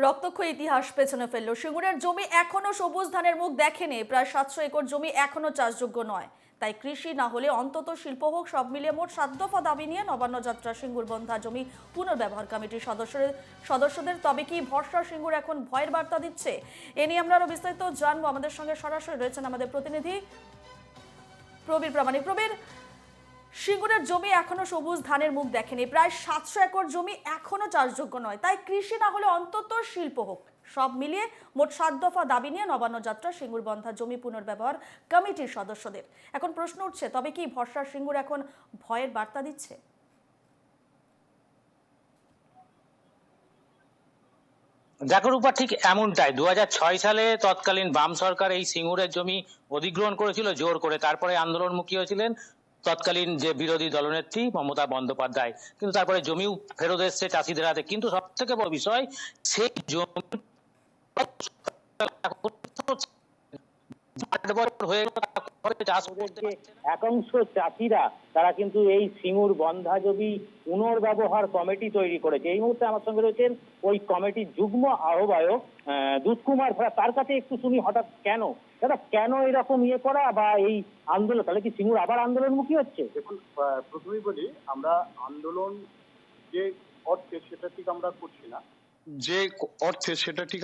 রক্তক্ষয়ী ইতিহাস পেছনে ফেললো। সিঙ্গুরের জমি এখনো সবুজ ধানের মুখ দেখেনি। প্রায় 700 একর জমি এখনো চাষযোগ্য নয়। তাই কৃষি না হলে অন্তত শিল্প হোক, সব মিলিয়ে মোট 7 দফা দাবি নিয়ে নবান্ন যাত্রা সিঙ্গুর বন্ধা জমি পুনর্ব্যবহার কমিটির সদস্যদের। তবে কি ভরসা সিঙ্গুর এখন ভয়ের বার্তা দিচ্ছে? এ নিয়ে আমরা আরো বিস্তারিত জানবো। আমাদের সঙ্গে সরাসরি রয়েছেন আমাদের প্রতিনিধি প্রবীর প্রামাণিক। প্রবীর, সিঙ্গুরের জমি এখনো সবুজ ধানের মুখ দেখেনি। প্রায় 700 একর জমি এখনো চাষযোগ্য নয়। তাই কৃষি না হলে অন্তত শিল্প হোক, সব মিলিয়ে মোট 7 দফা দাবি নিয়ে নবান্ন যাত্রা সিঙ্গুর বন্ধা জমি পুনর্ব্যবহার কমিটির সদস্যদের। এখন প্রশ্ন উঠছে, তবে কি ভরসার সিঙ্গুর এখন ভয়ের বার্তা দিচ্ছে? দেখো রূপা, ঠিক এমনটাই। 2006 সালে তৎকালীন বাম সরকার এই সিঙ্গুরের জমি অধিগ্রহণ করেছিল জোর করে। তারপরে আন্দোলনমুখী হয়েছিলেন তৎকালীন যে বিরোধী দলনেত্রী মমতা বন্দ্যোপাধ্যায়। কিন্তু তারপরে জমিও ফেরত এসছে চাষিদের হাতে। কিন্তু সব থেকে বড় বিষয়, সেই জমি একাংশ চাষিরা তারা কিন্তু এই সিঙ্গুর বন্ধা জমি পুনর্ব্যবহার কমিটি তৈরি করেছে। এই মুহূর্তে আমার সঙ্গে রয়েছেন ওই কমিটির যুগ্ম আহ্বায়ক দুধকুমার ভাড়া। তার কাছে একটু শুনি হঠাৎ কেন এরকম করা বা এই আন্দোলন, তাহলে কি সিঙ্গুর আবার আন্দোলনমুখী হচ্ছে? দেখুন, প্রথমেই বলি, আমরা আন্দোলন যে অর্থে সেটা ঠিক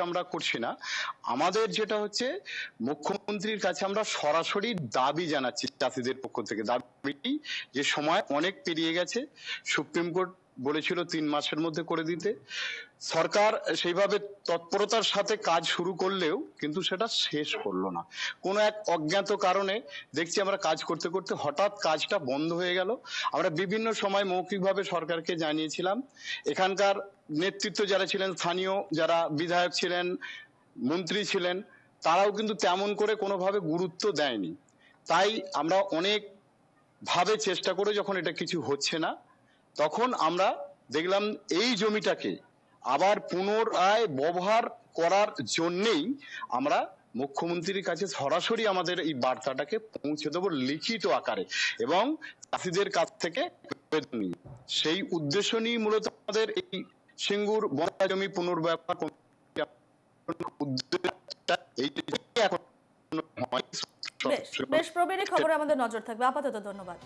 আমরা করছি না। আমাদের যেটা হচ্ছে, মুখ্যমন্ত্রীর কাছে আমরা সরাসরি দাবি জানাচ্ছি চাষিদের পক্ষ থেকে। দাবি যে সময় অনেক পেরিয়ে গেছে, সুপ্রিম কোর্ট বলেছিল 3 মাসের মধ্যে করে দিতে। সরকার সেইভাবে তৎপরতার সাথে কাজ শুরু করলেও কিন্তু সেটা শেষ করলো না। কোনো এক অজ্ঞাত কারণে দেখছি আমরা কাজ করতে করতে হঠাৎ কাজটা বন্ধ হয়ে গেল। আমরা বিভিন্ন সময় মৌখিকভাবে সরকারকে জানিয়েছিলাম। এখানকার নেতৃত্ব যারা ছিলেন, স্থানীয় যারা বিধায়ক ছিলেন, মন্ত্রী ছিলেন, তারাও কিন্তু তেমন করে কোনোভাবে গুরুত্ব দেয়নি। তাই আমরা অনেক ভাবে চেষ্টা করে যখন এটা কিছু হচ্ছে না, তখন আমরা দেখলাম এই জমিটাকে আবার পুনরায় ব্যবহার করার জন্যেই আমরা মুখ্যমন্ত্রীর কাছে সরাসরি আমাদের এই বার্তাটাকে পৌঁছে দেবো লিখিত আকারে এবং চাষিদের কাছ থেকে সেই উদ্দেশ্য নিয়ে মূলত আমাদের এই সিঙ্গুর বন্ধা জমি পুনর্ব্যবহার বেশ প্রবীর, খবরে আমাদের নজর থাকবে। আপাতত ধন্যবাদ।